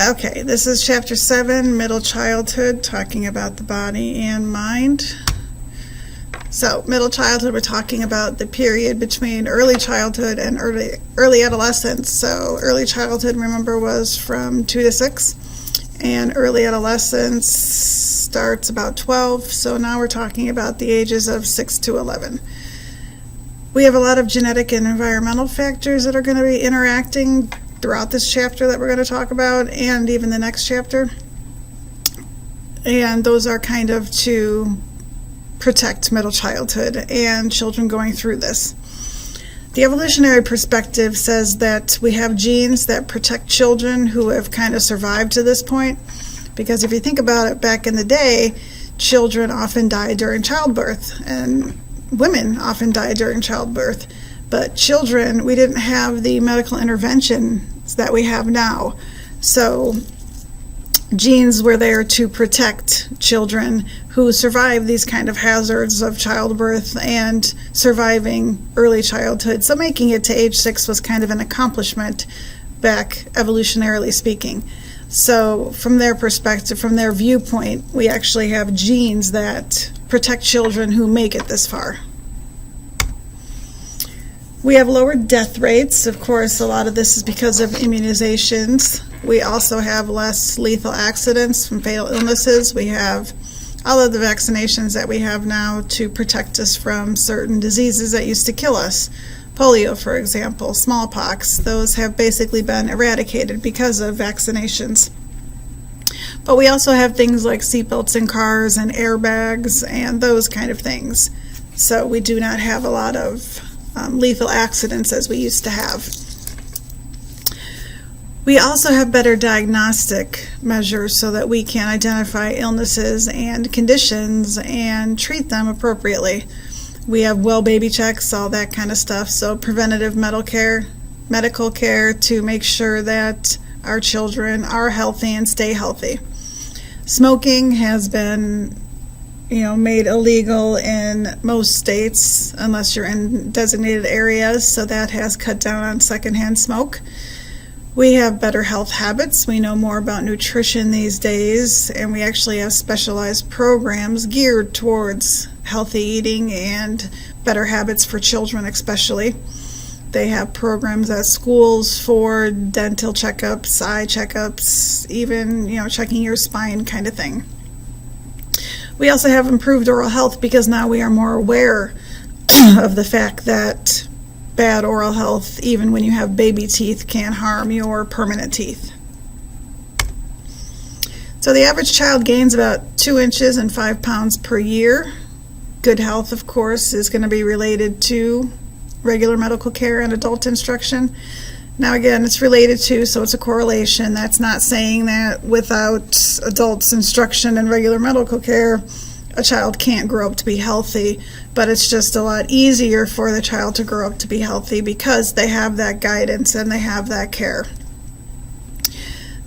Okay, this is Chapter 7, Middle Childhood, talking about the body and mind. So, middle childhood, we're talking about the period between early childhood and early adolescence. So, early childhood, remember, was from 2 to 6, and early adolescence starts about 12. So now we're talking about the ages of 6 to 11. We have a lot of genetic and environmental factors that are going to be interacting throughout this chapter that we're going to talk about, and even the next chapter. And those are kind of to protect middle childhood and children going through this. The evolutionary perspective says that we have genes that protect children who have kind of survived to this point, because if you think about it, back in the day, children often died during childbirth, and women often died during childbirth. But children, we didn't have the medical interventions that we have now. So genes were there to protect children who survive these kind of hazards of childbirth and surviving early childhood. So making it to age 6 was kind of an accomplishment back evolutionarily speaking. So from their perspective, from their viewpoint, we actually have genes that protect children who make it this far. We have lower death rates. Of course, a lot of this is because of immunizations. We also have less lethal accidents from fatal illnesses. We have all of the vaccinations that we have now to protect us from certain diseases that used to kill us. Polio, for example, smallpox, those have basically been eradicated because of vaccinations. But we also have things like seatbelts in cars and airbags and those kind of things. So we do not have a lot of lethal accidents as we used to have. We also have better diagnostic measures so that we can identify illnesses and conditions and treat them appropriately. We have well baby checks, all that kind of stuff, so preventative medical care to make sure that our children are healthy and stay healthy. Smoking has been made illegal in most states unless you're in designated areas, so that has cut down on secondhand smoke. We have better health habits. We know more about nutrition these days, and we actually have specialized programs geared towards healthy eating and better habits for children especially. They have programs at schools for dental checkups, eye checkups, even checking your spine kind of thing. We also have improved oral health because now we are more aware of the fact that bad oral health, even when you have baby teeth, can harm your permanent teeth. So the average child gains about 2 inches and 5 pounds per year. Good health, of course, is going to be related to regular medical care and adult instruction. Now again, it's related to, so it's a correlation. That's not saying that without adults' instruction and regular medical care, a child can't grow up to be healthy, but it's just a lot easier for the child to grow up to be healthy because they have that guidance and they have that care.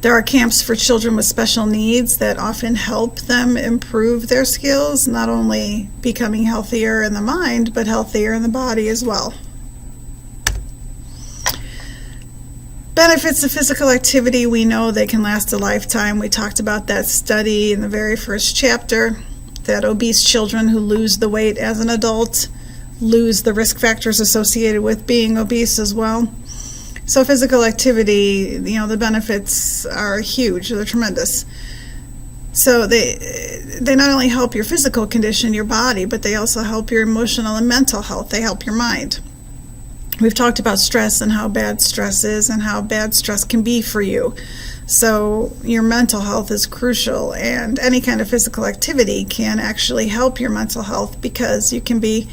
There are camps for children with special needs that often help them improve their skills, not only becoming healthier in the mind, but healthier in the body as well. Benefits of physical activity, we know they can last a lifetime. We talked about that study in the very first chapter, that obese children who lose the weight as an adult lose the risk factors associated with being obese as well. So physical activity, the benefits are huge, they're tremendous. So they not only help your physical condition, your body, but they also help your emotional and mental health. They help your mind. We've talked about stress and how bad stress is and how bad stress can be for you. So your mental health is crucial, and any kind of physical activity can actually help your mental health because you can be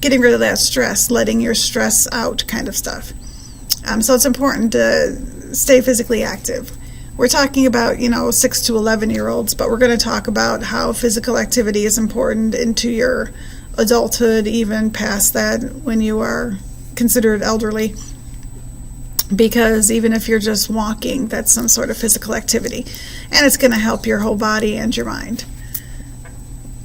getting rid of that stress, letting your stress out kind of stuff. So it's important to stay physically active. We're talking about, 6 to 11-year-olds, but we're going to talk about how physical activity is important into your adulthood, even past that when you are considered elderly, because even if you're just walking, that's some sort of physical activity, and it's going to help your whole body and your mind.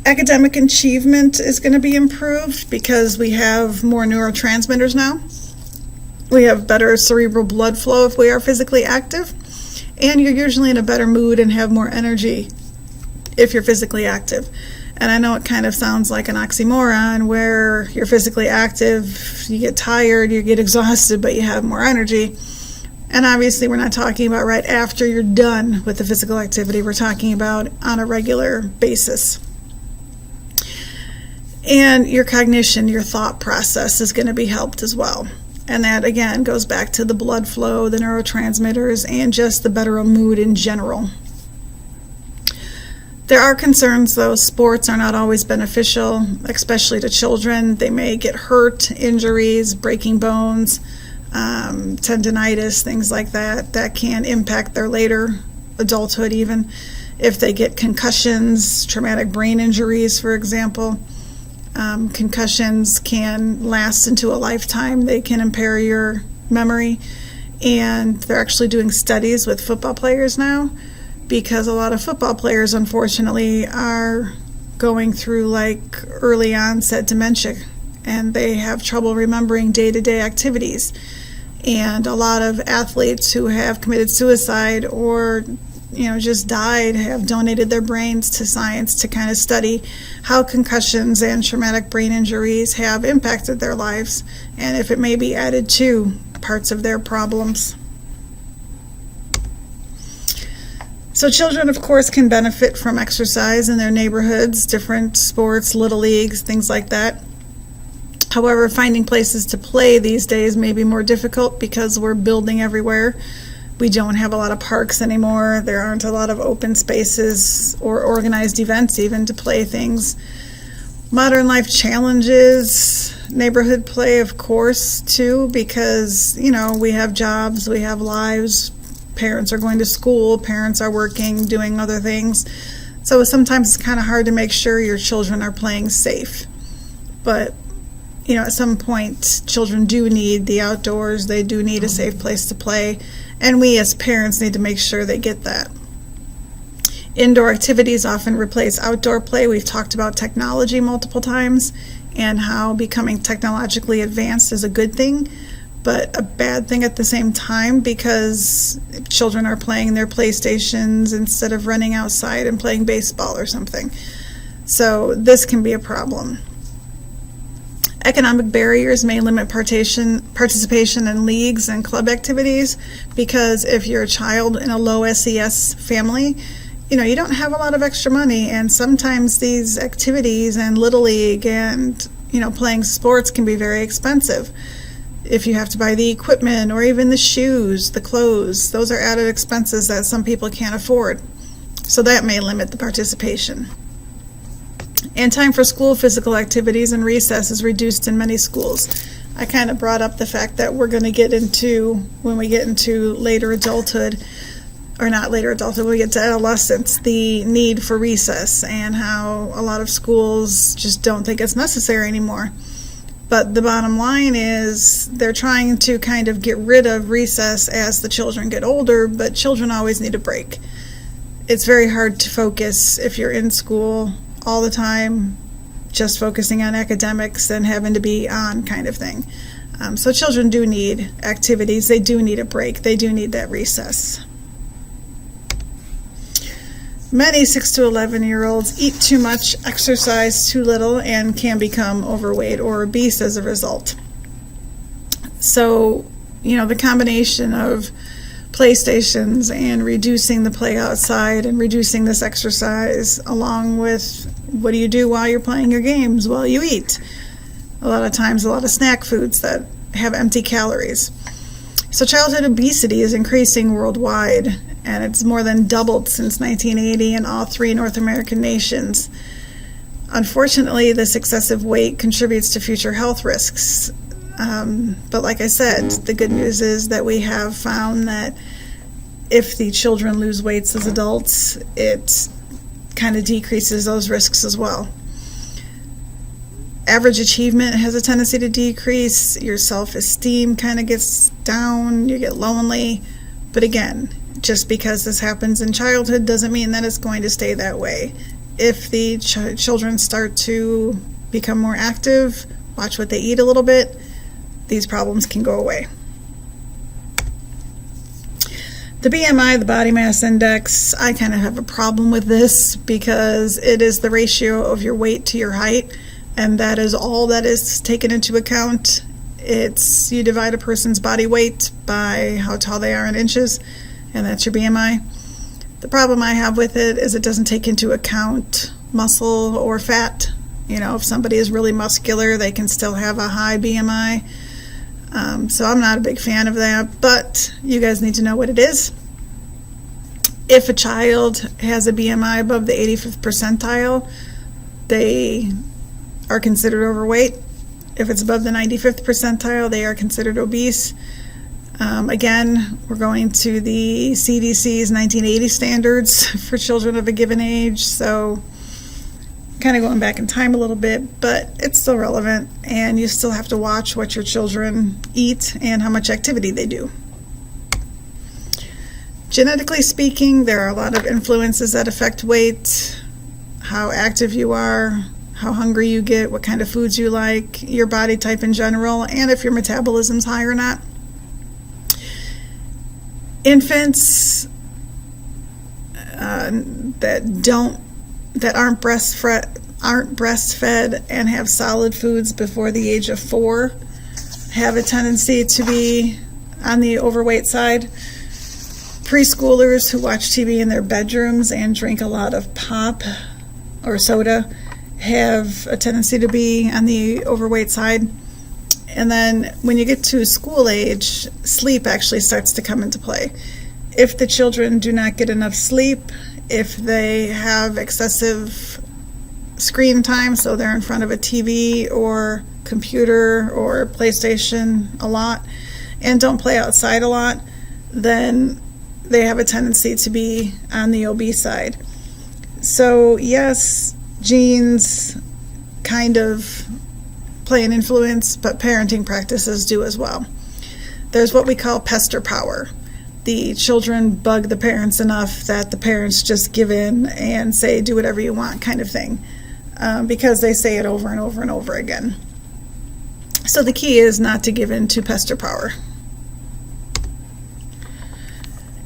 Academic achievement is going to be improved because we have more neurotransmitters now. We have better cerebral blood flow if we are physically active, And you're usually in a better mood and have more energy if you're physically active. And I know it kind of sounds like an oxymoron where you're physically active, you get tired, you get exhausted, but you have more energy. And obviously we're not talking about right after you're done with the physical activity. We're talking about on a regular basis. And your cognition, your thought process is going to be helped as well. And that, again, goes back to the blood flow, the neurotransmitters, and just the better mood in general. There are concerns, though. Sports are not always beneficial, especially to children. They may get hurt, injuries, breaking bones, tendinitis, things like that. That can impact their later adulthood even. If they get concussions, traumatic brain injuries, for example. Concussions can last into a lifetime. They can impair your memory. And they're actually doing studies with football players now, because a lot of football players, unfortunately, are going through like early onset dementia, and they have trouble remembering day-to-day activities. And a lot of athletes who have committed suicide or just died have donated their brains to science to kind of study how concussions and traumatic brain injuries have impacted their lives, and if it may be added to parts of their problems. So children, of course, can benefit from exercise in their neighborhoods, different sports, little leagues, things like that. However, finding places to play these days may be more difficult because we're building everywhere. We don't have a lot of parks anymore. There aren't a lot of open spaces or organized events even to play things. Modern life challenges, neighborhood play, of course, too, because, we have jobs, we have lives. Parents are going to school, parents are working, doing other things. So sometimes it's kind of hard to make sure your children are playing safe. But, at some point, children do need the outdoors. They do need a safe place to play. And we as parents need to make sure they get that. Indoor activities often replace outdoor play. We've talked about technology multiple times and how becoming technologically advanced is a good thing, but a bad thing at the same time, because children are playing their PlayStations instead of running outside and playing baseball or something. So this can be a problem. Economic barriers may limit participation in leagues and club activities, because if you're a child in a low SES family, you don't have a lot of extra money, and sometimes these activities and Little League and, playing sports can be very expensive. If you have to buy the equipment or even the shoes, the clothes, those are added expenses that some people can't afford. So that may limit the participation. And time for school physical activities and recess is reduced in many schools. I kind of brought up the fact that we're going to get into, when we get into later adulthood, or not later adulthood, when we get to adolescence, the need for recess and how a lot of schools just don't think it's necessary anymore. But the bottom line is they're trying to kind of get rid of recess as the children get older, but children always need a break. It's very hard to focus if you're in school all the time, just focusing on academics and having to be on kind of thing. So children do need activities. They do need a break. They do need that recess. Many 6 to 11-year-olds eat too much, exercise too little, and can become overweight or obese as a result. So, the combination of PlayStations and reducing the play outside and reducing this exercise, along with what do you do while you're playing your games? Well, you eat. A lot of times, a lot of snack foods that have empty calories. So childhood obesity is increasing worldwide, and it's more than doubled since 1980 in all 3 North American nations. Unfortunately, this excessive weight contributes to future health risks. But like I said, the good news is that we have found that if the children lose weights as adults, it kind of decreases those risks as well. Average achievement has a tendency to decrease. Your self-esteem kind of gets down. You get lonely. But again, just because this happens in childhood doesn't mean that it's going to stay that way. If the children start to become more active, watch what they eat a little bit, these problems can go away. The BMI, the body mass index, I kind of have a problem with this because it is the ratio of your weight to your height, and that is all that is taken into account. It's you divide a person's body weight by how tall they are in inches, and that's your BMI. The problem I have with it is it doesn't take into account muscle or fat. You know, if somebody is really muscular, they can still have a high BMI. So I'm not a big fan of that, but you guys need to know what it is. If a child has a BMI above the 85th percentile, they are considered overweight. If it's above the 95th percentile, they are considered obese. Again, we're going to the CDC's 1980 standards for children of a given age, so kind of going back in time a little bit, but it's still relevant, and you still have to watch what your children eat and how much activity they do. Genetically speaking, there are a lot of influences that affect weight, how active you are, how hungry you get, what kind of foods you like, your body type in general, and if your metabolism's high or not. Infants that aren't breastfed and have solid foods before the age of 4 have a tendency to be on the overweight side. Preschoolers who watch TV in their bedrooms and drink a lot of pop or soda have a tendency to be on the overweight side. And then when you get to school age, sleep actually starts to come into play. If the children do not get enough sleep, if they have excessive screen time, so they're in front of a TV or computer or PlayStation a lot and don't play outside a lot, then they have a tendency to be on the obese side. So yes, genes kind of play an influence, but parenting practices do as well. There's what we call pester power. The children bug the parents enough that the parents just give in and say, do whatever you want kind of thing, because they say it over and over and over again. So the key is not to give in to pester power.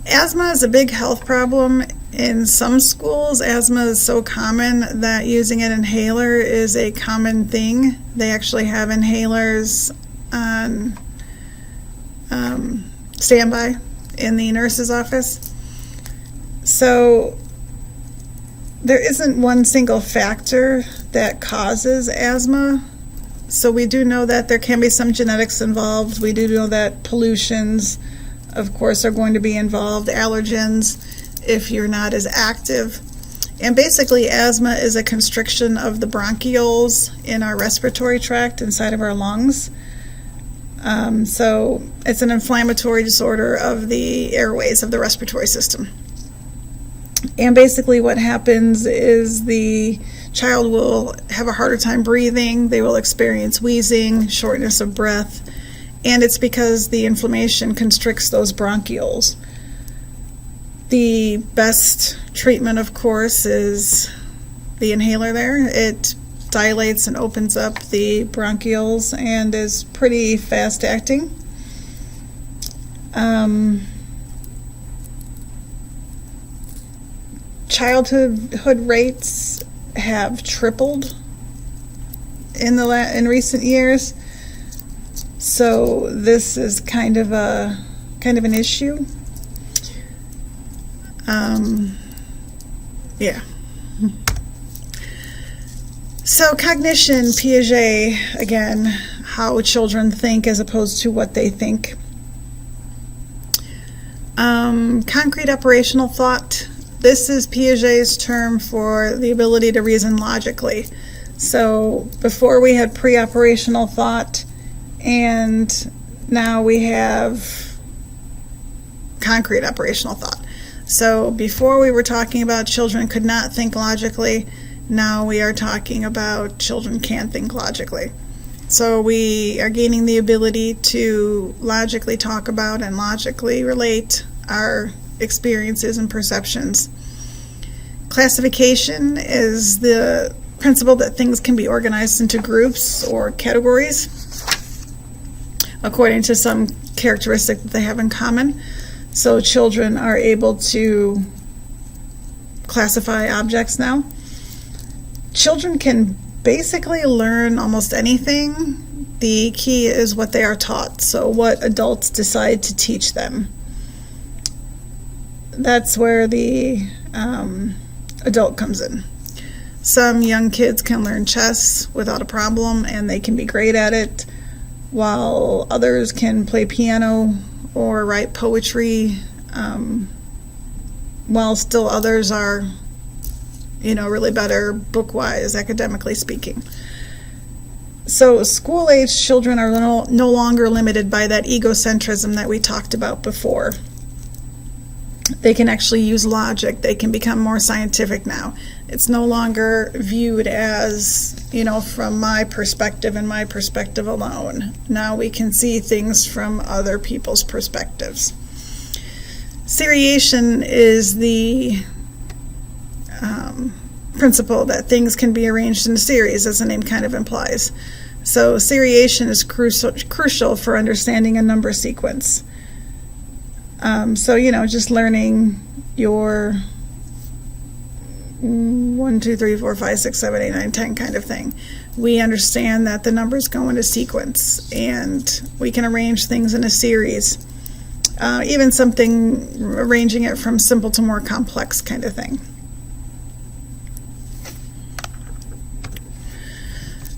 Asthma is a big health problem. In some schools, asthma is so common that using an inhaler is a common thing. They actually have inhalers on standby in the nurse's office. So there isn't one single factor that causes asthma. So we do know that there can be some genetics involved. We do know that pollutions, of course, are going to be involved, allergens, if you're not as active. And basically, asthma is a constriction of the bronchioles in our respiratory tract inside of our lungs. So it's an inflammatory disorder of the airways of the respiratory system. And basically what happens is the child will have a harder time breathing, they will experience wheezing, shortness of breath, and it's because the inflammation constricts those bronchioles. The best treatment, of course, is the inhaler there. It dilates and opens up the bronchioles and is pretty fast acting. Childhood rates have tripled in recent years, so this is kind of an issue. Yeah. So cognition, Piaget, again, how children think as opposed to what they think. Concrete operational thought. This is Piaget's term for the ability to reason logically. So before we had pre-operational thought, and now we have concrete operational thought. So before we were talking about children could not think logically, now we are talking about children can think logically. So we are gaining the ability to logically talk about and logically relate our experiences and perceptions. Classification is the principle that things can be organized into groups or categories according to some characteristic that they have in common. So children are able to classify objects now. Children can basically learn almost anything. The key is what they are taught, so what adults decide to teach them. That's where the adult comes in. Some young kids can learn chess without a problem, and they can be great at it, while others can play piano or write poetry, while still others are, really better book-wise, academically speaking. So school-age children are no longer limited by that egocentrism that we talked about before. They can actually use logic. They can become more scientific now. It's no longer viewed as, from my perspective and my perspective alone. Now we can see things from other people's perspectives. Seriation is the principle that things can be arranged in a series, as the name kind of implies. So seriation is crucial for understanding a number sequence. Just learning your 1, 2, 3, 4, 5, 6, 7, 8, 9, 10 kind of thing. We understand that the numbers go in a sequence, and we can arrange things in a series. Even something arranging it from simple to more complex kind of thing.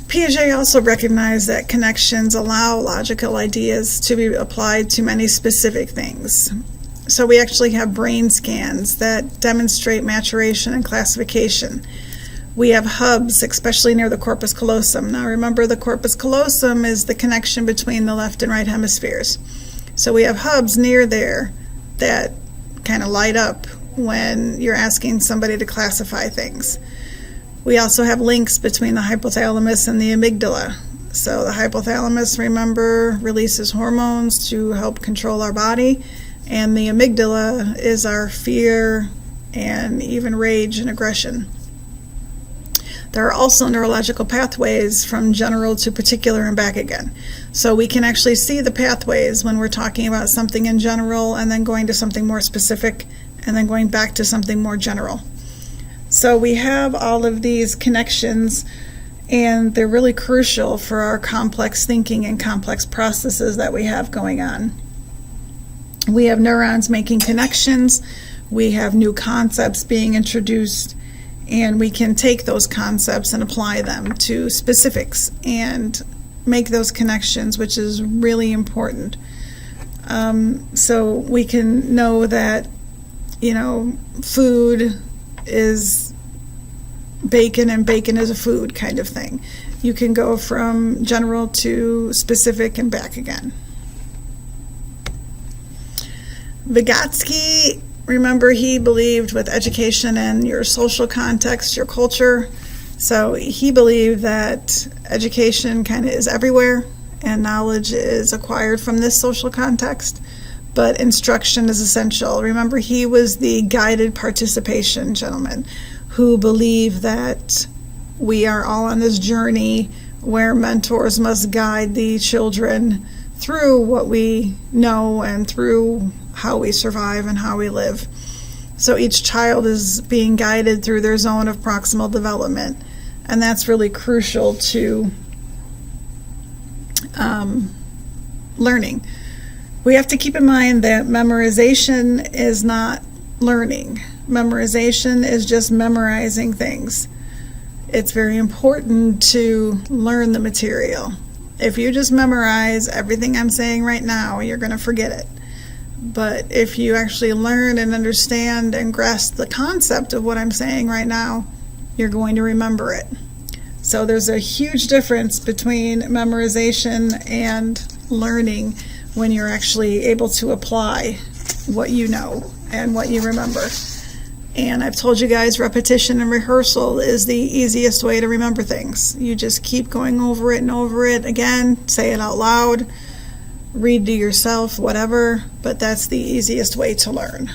Piaget also recognized that connections allow logical ideas to be applied to many specific things. So we actually have brain scans that demonstrate maturation and classification. We have hubs, especially near the corpus callosum. Now remember, the corpus callosum is the connection between the left and right hemispheres. So we have hubs near there that kind of light up when you're asking somebody to classify things. We also have links between the hypothalamus and the amygdala. So the hypothalamus, remember, releases hormones to help control our body, and the amygdala is our fear and even rage and aggression. There are also neurological pathways from general to particular and back again. So we can actually see the pathways when we're talking about something in general and then going to something more specific and then going back to something more general. So we have all of these connections, and they're really crucial for our complex thinking and complex processes that we have going on. We have neurons making connections, we have new concepts being introduced, and we can take those concepts and apply them to specifics and make those connections, which is really important. So we can know that, food is bacon and bacon is a food kind of thing. You can go from general to specific and back again. Vygotsky, remember, he believed with education and your social context, your culture. So he believed that education kind of is everywhere and knowledge is acquired from this social context, but instruction is essential. Remember, he was the guided participation gentleman who believed that we are all on this journey where mentors must guide the children through what we know and through how we survive and how we live. So each child is being guided through their zone of proximal development, and that's really crucial to learning. We have to keep in mind that memorization is not learning. Memorization is just memorizing things. It's very important to learn the material. If you just memorize everything I'm saying right now, you're going to forget it. But if you actually learn and understand and grasp the concept of what I'm saying right now, you're going to remember it. So there's a huge difference between memorization and learning when you're actually able to apply what you know and what you remember. And I've told you guys, repetition and rehearsal is the easiest way to remember things. You just keep going over it and over it again, say it out loud, read to yourself, whatever, but that's the easiest way to learn.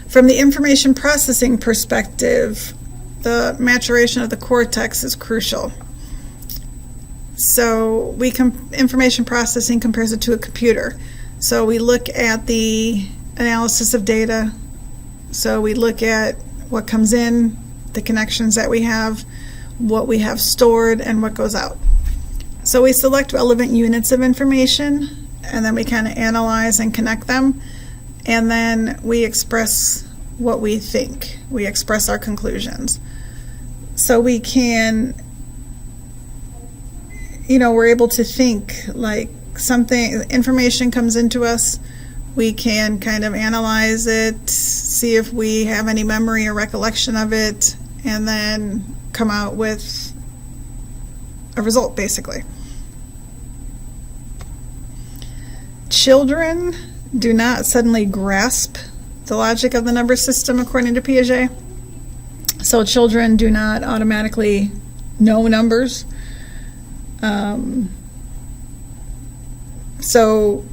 From the information processing perspective, the maturation of the cortex is crucial. So information processing compares it to a computer. So we look at the analysis of data. So we look at what comes in, the connections that we have, what we have stored, and what goes out. So we select relevant units of information, and then we kind of analyze and connect them, and then we express what we think. We express our conclusions. So we can, we're able to think like information comes into us, we can kind of analyze it, see if we have any memory or recollection of it, and then come out with a result, basically. Children do not suddenly grasp the logic of the number system, according to Piaget. So children do not automatically know numbers. So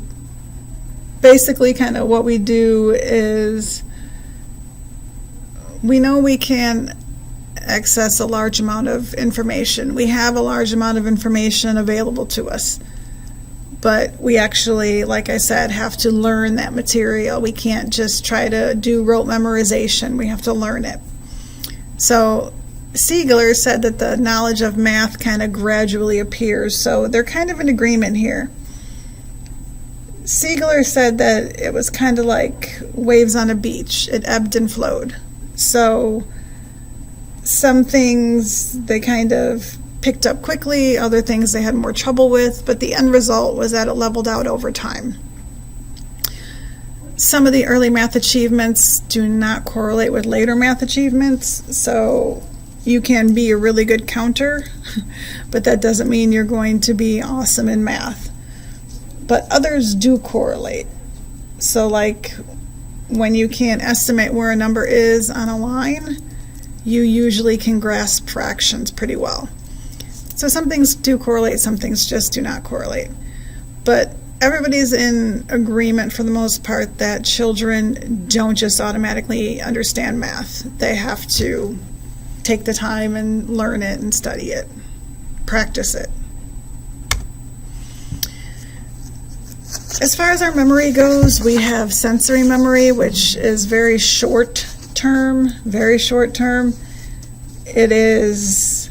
basically kind of what we do is we know we can access a large amount of information. We have a large amount of information available to us. But we actually, like I said, have to learn that material. We can't just try to do rote memorization. We have to learn it. So Siegler said that the knowledge of math kind of gradually appears. So they're kind of in agreement here. Siegler said that it was kind of like waves on a beach. It ebbed and flowed. So some things they kind of picked up quickly, other things they had more trouble with, but the end result was that it leveled out over time. Some of the early math achievements do not correlate with later math achievements, so you can be a really good counter, but that doesn't mean you're going to be awesome in math. But others do correlate. So like when you can estimate where a number is on a line, you usually can grasp fractions pretty well. So some things do correlate, some things just do not correlate. But everybody's in agreement for the most part that children don't just automatically understand math. They have to take the time and learn it and study it, practice it. As far as our memory goes, we have sensory memory, which is very short term. It is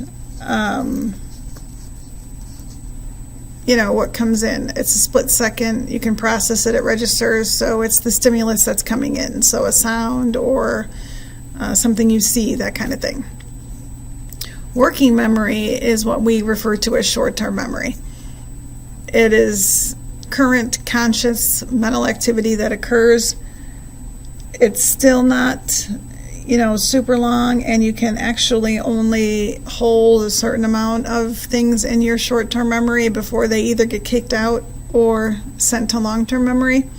what comes in. It's a split second. You can process it. It registers. So it's the stimulus that's coming in. So a sound or something you see, that kind of thing. Working memory is what we refer to as short-term memory. It is current conscious mental activity that occurs. It's still not super long, and you can actually only hold a certain amount of things in your short-term memory before they either get kicked out or sent to long-term memory.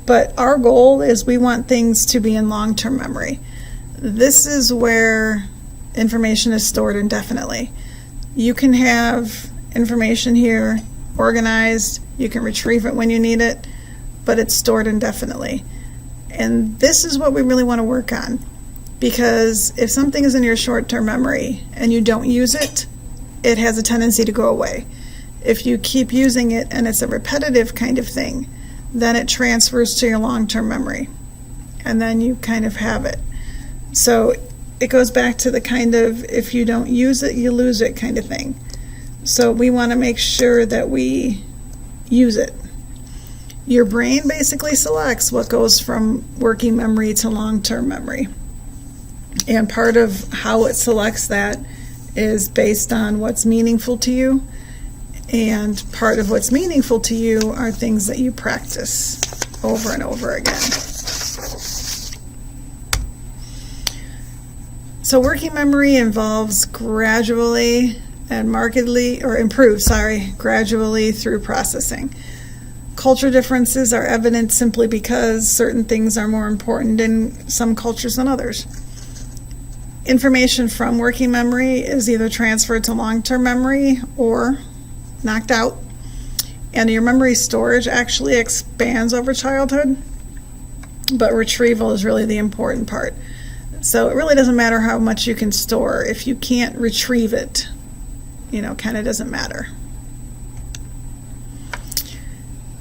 But our goal is we want things to be in long-term memory. This is where information is stored indefinitely. You can have information here organized, you can retrieve it when you need it, but it's stored indefinitely. And this is what we really want to work on, because if something is in your short-term memory and you don't use it, it has a tendency to go away. If you keep using it and it's a repetitive kind of thing, then it transfers to your long-term memory, and then you kind of have it. So it goes back to the kind of if you don't use it, you lose it kind of thing. So we want to make sure that we use it. Your brain basically selects what goes from working memory to long-term memory. And part of how it selects that is based on what's meaningful to you. And part of what's meaningful to you are things that you practice over and over again. So working memory involves gradually through processing. Culture differences are evident simply because certain things are more important in some cultures than others. Information from working memory is either transferred to long-term memory or knocked out. And your memory storage actually expands over childhood, but retrieval is really the important part. So it really doesn't matter how much you can store. If you can't retrieve it, kind of doesn't matter.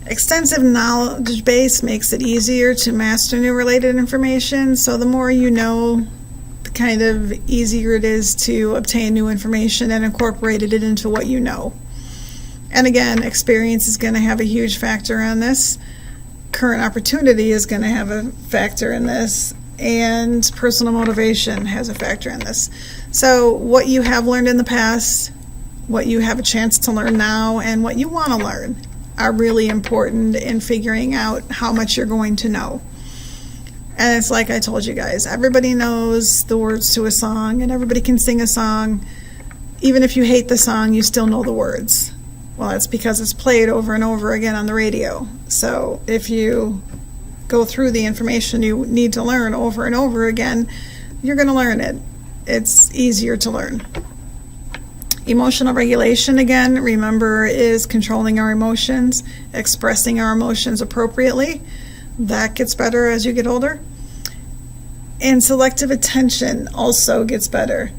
Extensive knowledge base makes it easier to master new related information. So the more you know, the kind of easier it is to obtain new information and incorporate it into what you know. And again, experience is going to have a huge factor on this. Current opportunity is going to have a factor in this. And personal motivation has a factor in this. So what you have learned in the past, what you have a chance to learn now, and what you want to learn are really important in figuring out how much you're going to know. And it's like I told you guys, everybody knows the words to a song, and everybody can sing a song. Even if you hate the song, you still know the words. Well, that's because it's played over and over again on the radio. So if you go through the information you need to learn over and over again, you're going to learn it. It's easier to learn. Emotional regulation, again, remember, is controlling our emotions, expressing our emotions appropriately. That gets better as you get older. And selective attention also gets better.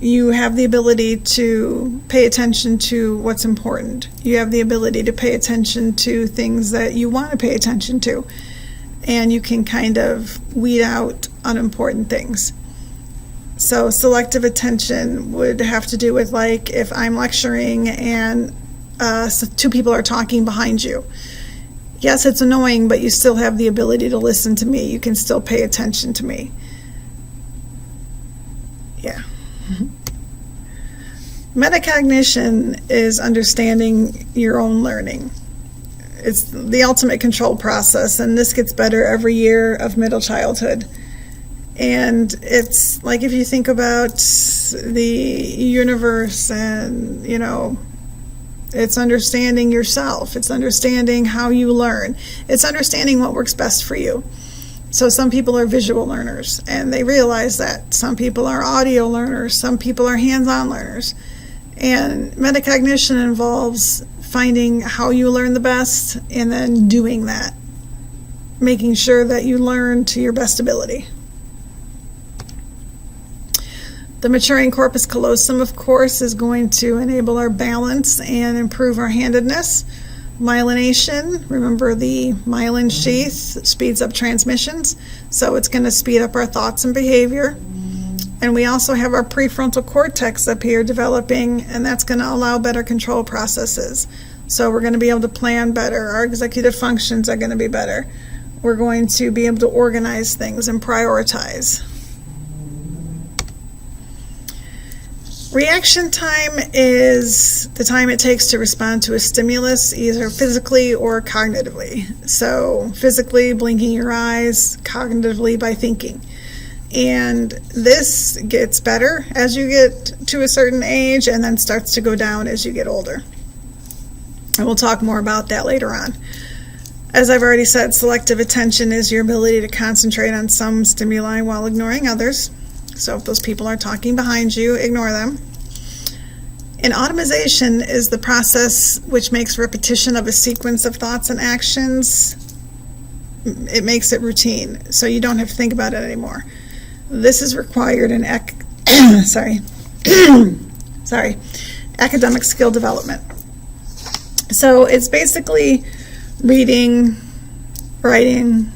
You have the ability to pay attention to what's important. You have the ability to pay attention to things that you want to pay attention to. And you can kind of weed out unimportant things. So selective attention would have to do with, like, if I'm lecturing and so two people are talking behind you. Yes, it's annoying, but you still have the ability to listen to me. You can still pay attention to me. Yeah. Metacognition is understanding your own learning. It's the ultimate control process, and this gets better every year of middle childhood. And it's like, if you think about the universe and, it's understanding yourself. It's understanding how you learn. It's understanding what works best for you. So some people are visual learners, and they realize that. Some people are audio learners. Some people are hands-on learners. And metacognition involves finding how you learn the best and then doing that, making sure that you learn to your best ability. The maturing corpus callosum, of course, is going to enable our balance and improve our handedness. Myelination, remember the myelin sheath speeds up transmissions, so it's going to speed up our thoughts and behavior. And we also have our prefrontal cortex up here developing, and that's going to allow better control processes. So we're going to be able to plan better. Our executive functions are going to be better. We're going to be able to organize things and prioritize. Reaction time is the time it takes to respond to a stimulus, either physically or cognitively. So physically, blinking your eyes, cognitively by thinking. And this gets better as you get to a certain age and then starts to go down as you get older. And we'll talk more about that later on. As I've already said, selective attention is your ability to concentrate on some stimuli while ignoring others. So if those people are talking behind you, ignore them. And automation is the process which makes repetition of a sequence of thoughts and actions. It makes it routine, so you don't have to think about it anymore. This is required in academic skill development. So it's basically reading, writing,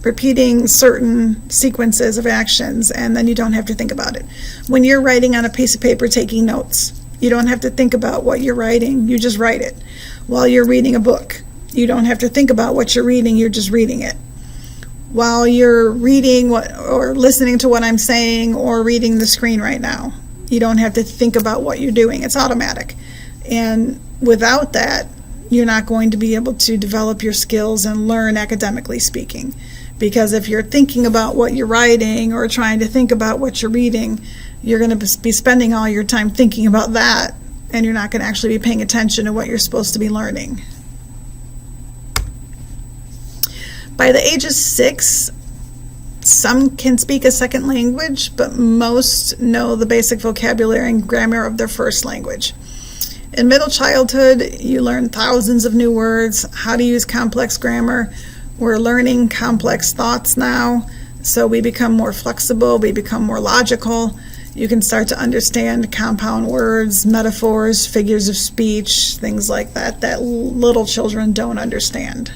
repeating certain sequences of actions, and then you don't have to think about it. When you're writing on a piece of paper, taking notes, you don't have to think about what you're writing, you just write it. While you're reading a book, you don't have to think about what you're reading, you're just reading it. While you're reading or listening to what I'm saying or reading the screen right now, you don't have to think about what you're doing, it's automatic. And without that, you're not going to be able to develop your skills and learn academically speaking. Because if you're thinking about what you're writing or trying to think about what you're reading, you're going to be spending all your time thinking about that, and you're not going to actually be paying attention to what you're supposed to be learning. By the age of 6, some can speak a second language, but most know the basic vocabulary and grammar of their first language. In middle childhood, you learn thousands of new words, how to use complex grammar. We're learning complex thoughts now, so we become more flexible, we become more logical, You can start to understand compound words, metaphors, figures of speech, things like that little children don't understand.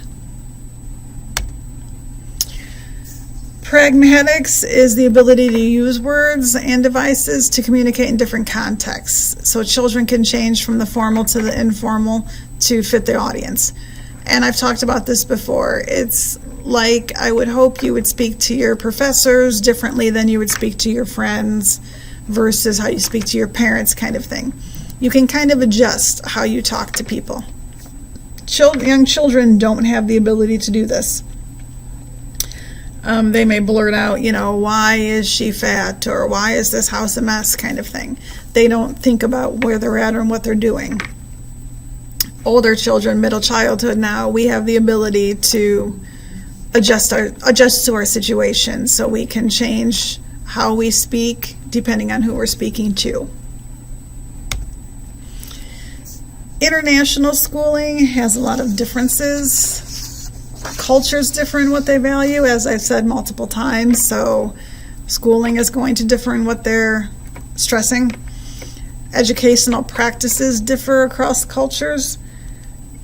Pragmatics is the ability to use words and devices to communicate in different contexts. So children can change from the formal to the informal to fit the audience. And I've talked about this before. It's like I would hope you would speak to your professors differently than you would speak to your friends versus how you speak to your parents, kind of thing. You can kind of adjust how you talk to people. Young children don't have the ability to do this. They may blurt out, why is she fat, or why is this house a mess, kind of thing. They don't think about where they're at and what they're doing. Older children, middle childhood now, we have the ability to adjust to our situation, so we can change how we speak depending on who we're speaking to. International schooling has a lot of differences. Culture's different in what they value, as I've said multiple times, so schooling is going to differ in what they're stressing. Educational practices differ across cultures,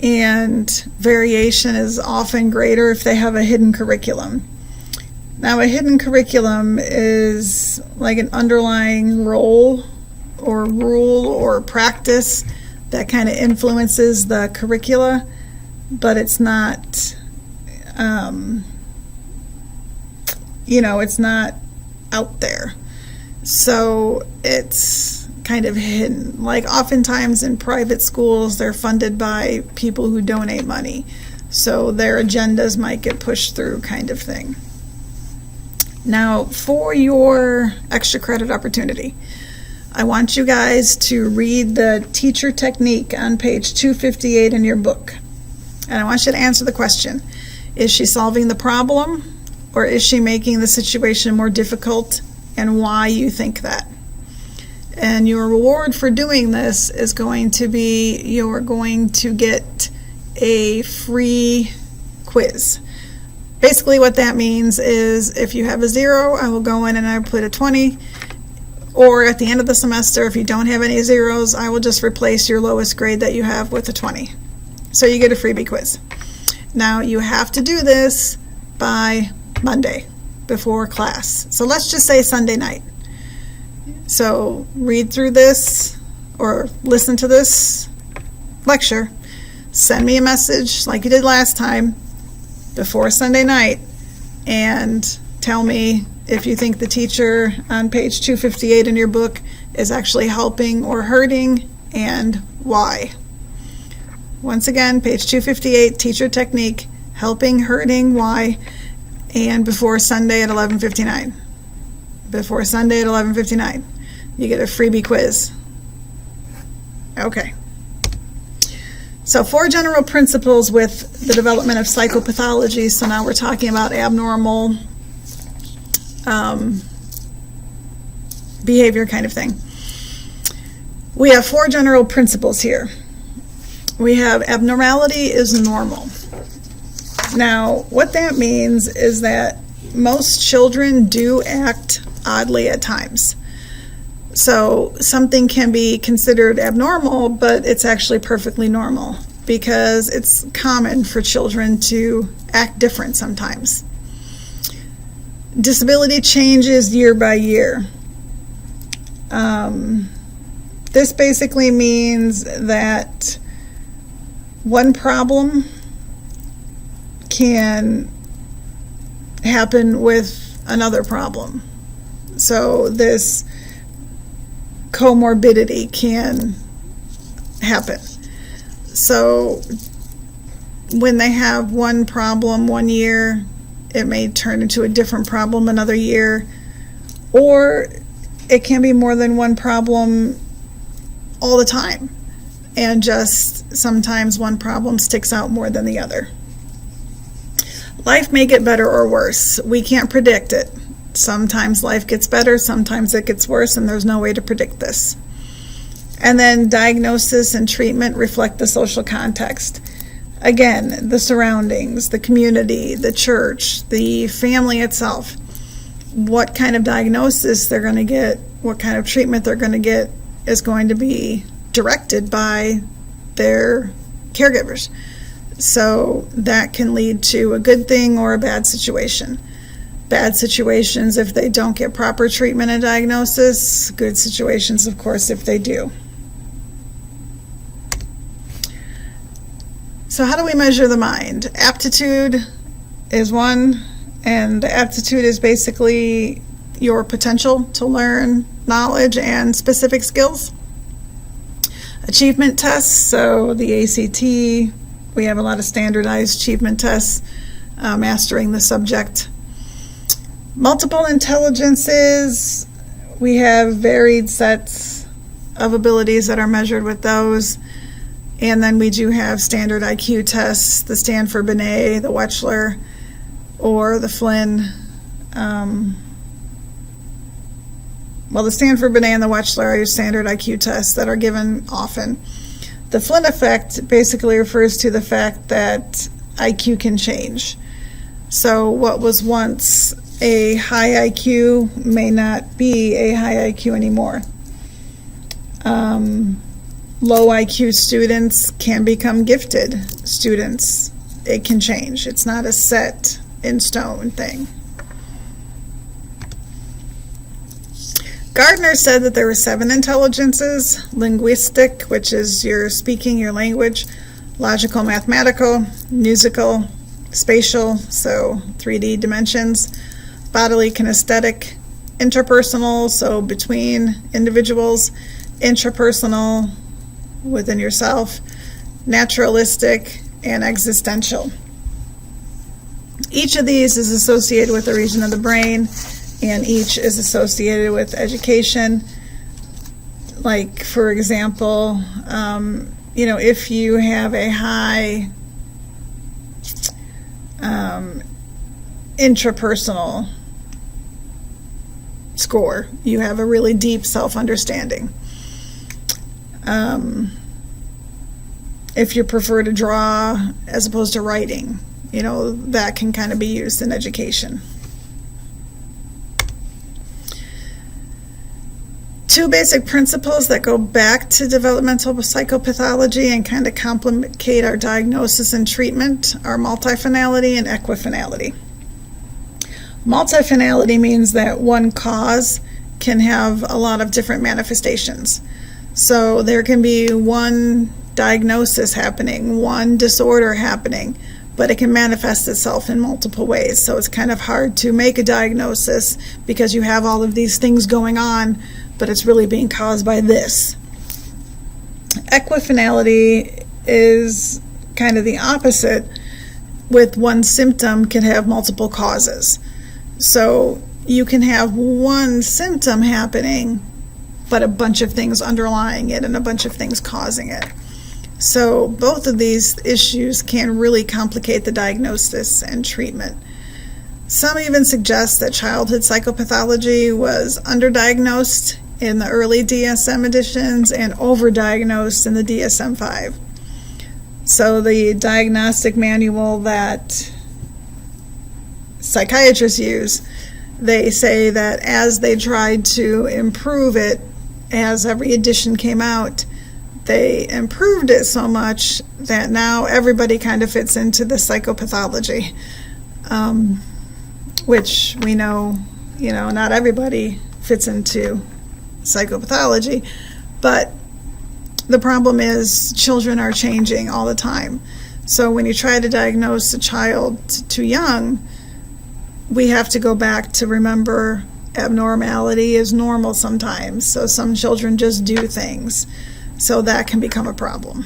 and variation is often greater if they have a hidden curriculum. Now, a hidden curriculum is like an underlying role or rule or practice that kind of influences the curricula, but it's not it's not out there. So it's kind of hidden. Like oftentimes in private schools, they're funded by people who donate money. So their agendas might get pushed through, kind of thing. Now, for your extra credit opportunity, I want you guys to read the teacher technique on page 258 in your book. And I want you to answer the question. Is she solving the problem, or is she making the situation more difficult, and why you think that? And your reward for doing this is going to be you're going to get a free quiz. Basically what that means is if you have a 0, I will go in and I put a 20. Or at the end of the semester, if you don't have any zeros, I will just replace your lowest grade that you have with a 20. So you get a freebie quiz. Now, you have to do this by Monday before class. So let's just say Sunday night. So read through this or listen to this lecture. Send me a message like you did last time before Sunday night and tell me if you think the teacher on page 258 in your book is actually helping or hurting, and why. Once again, page 258, teacher technique, helping, hurting, why, and before Sunday at 11:59. Before Sunday at 11:59, you get a freebie quiz. Okay. So 4 general principles with the development of psychopathology. So now we're talking about abnormal behavior, kind of thing. We have 4 general principles here. We have abnormality is normal. Now, what that means is that most children do act oddly at times. So something can be considered abnormal, but it's actually perfectly normal because it's common for children to act different sometimes. Disability changes year by year. This basically means that one problem can happen with another problem. So this comorbidity can happen. So when they have one problem one year, it may turn into a different problem another year, or it can be more than one problem all the time, and just sometimes one problem sticks out more than the other. Life may get better or worse. We can't predict it. Sometimes life gets better, sometimes it gets worse, and there's no way to predict this. And then diagnosis and treatment reflect the social context. Again, the surroundings, the community, the church, the family itself. what kind of diagnosis they're going to get, what kind of treatment they're going to get is going to be directed by their caregivers. So that can lead to a good thing or a bad situation. Bad situations if they don't get proper treatment and diagnosis. Good situations, of course, if they do. So how do we measure the mind? Aptitude is one, and aptitude is basically your potential to learn knowledge and specific skills. Achievement tests, so the ACT, we have a lot of standardized achievement tests, mastering the subject. Multiple intelligences, we have varied sets of abilities that are measured with those. And then we do have standard IQ tests, the Stanford-Binet, the Wechsler, or the Flynn. The Stanford-Binet and the Wechsler are standard IQ tests that are given often. The Flynn effect basically refers to the fact that IQ can change. So what was once a high IQ may not be a high IQ anymore. Low IQ students can become gifted students. It can change. It's not a set in stone thing. Gardner said that there were 7 intelligences: linguistic, which is your speaking your language; logical, mathematical; musical; spatial, so 3D dimensions; bodily, kinesthetic; interpersonal, so between individuals; intrapersonal, within yourself; naturalistic; and existential. Each of these is associated with a region of the brain, and each is associated with education. Like, for example, if you have a high intrapersonal score, you have a really deep self-understanding. If you prefer to draw as opposed to writing, that can kind of be used in education. 2 basic principles that go back to developmental psychopathology and kind of complicate our diagnosis and treatment are multifinality and equifinality. Multifinality means that one cause can have a lot of different manifestations. So there can be one diagnosis happening, one disorder happening, but it can manifest itself in multiple ways. So it's kind of hard to make a diagnosis because you have all of these things going on, but it's really being caused by this. Equifinality is kind of the opposite, with one symptom can have multiple causes. So you can have one symptom happening, but a bunch of things underlying it and a bunch of things causing it. So both of these issues can really complicate the diagnosis and treatment. Some even suggest that childhood psychopathology was underdiagnosed in the early DSM editions and overdiagnosed in the DSM-5. So the diagnostic manual that psychiatrists use, they say that as they tried to improve it, as every edition came out, they improved it so much that now everybody kind of fits into the psychopathology, which we know, not everybody fits into psychopathology, but the problem is children are changing all the time. So when you try to diagnose a child too young, we have to go back to remember abnormality is normal sometimes. So some children just do things. So that can become a problem.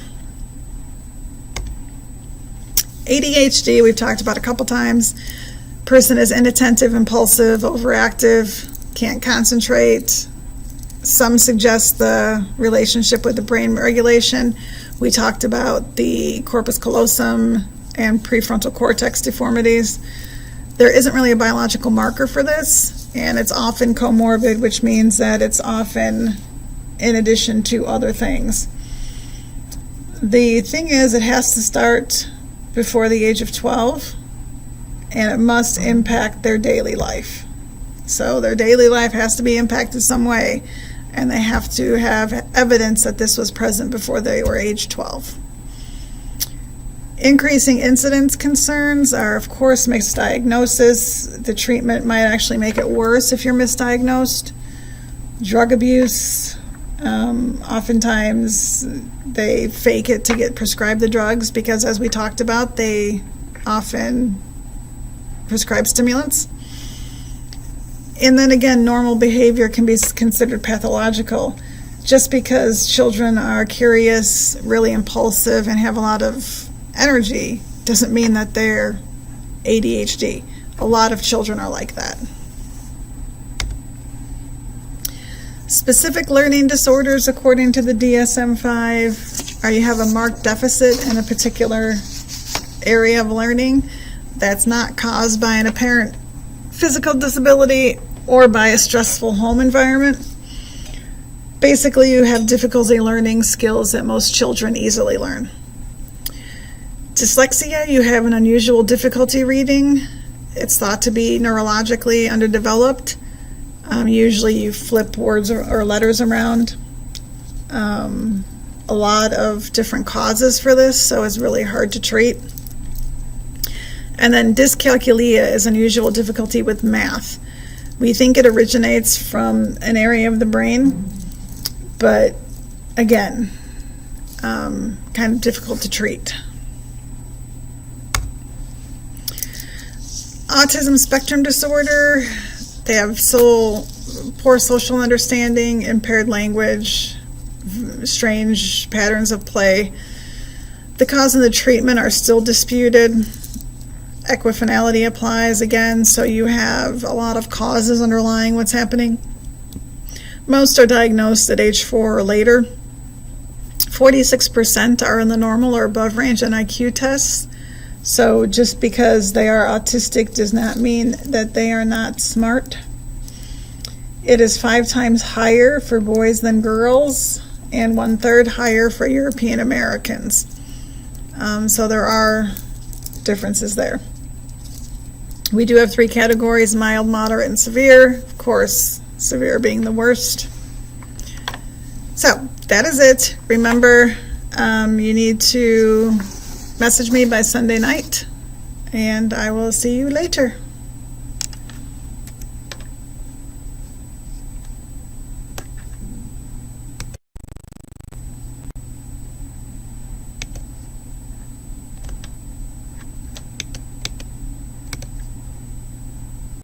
ADHD, we've talked about a couple times. Person is inattentive, impulsive, overactive, can't concentrate. Some suggest the relationship with the brain regulation. We talked about the corpus callosum and prefrontal cortex deformities. There isn't really a biological marker for this, and it's often comorbid, which means that it's often in addition to other things. The thing is, it has to start before the age of 12, and it must impact their daily life. So their daily life has to be impacted some way, and they have to have evidence that this was present before they were age 12. Increasing incidence concerns are, of course, misdiagnosis. The treatment might actually make it worse if you're misdiagnosed. Drug abuse. Oftentimes they fake it to get prescribed the drugs because, as we talked about, they often prescribe stimulants. And then again, normal behavior can be considered pathological. Just because children are curious, really impulsive, and have a lot of energy doesn't mean that they're ADHD. A lot of children are like that. Specific learning disorders, according to the DSM-5, are you have a marked deficit in a particular area of learning that's not caused by an apparent physical disability or by a stressful home environment. Basically, you have difficulty learning skills that most children easily learn. Dyslexia, you have an unusual difficulty reading. It's thought to be neurologically underdeveloped. Usually you flip words or letters around. A lot of different causes for this, so it's really hard to treat. And then dyscalculia is unusual difficulty with math. We think it originates from an area of the brain, but again, kind of difficult to treat. Autism spectrum disorder, they have poor social understanding, impaired language, strange patterns of play. The cause and the treatment are still disputed. Equifinality applies again, so you have a lot of causes underlying what's happening. Most are diagnosed at age 4 or later. 46% are in the normal or above range in IQ tests. So just because they are autistic does not mean that they are not smart. It is 5 times higher for boys than girls, and 1/3 higher for European Americans. So there are differences there. We do have 3 categories: mild, moderate, and severe. Of course, severe being the worst. So that is it. Remember, you need to message me by Sunday night, and I will see you later.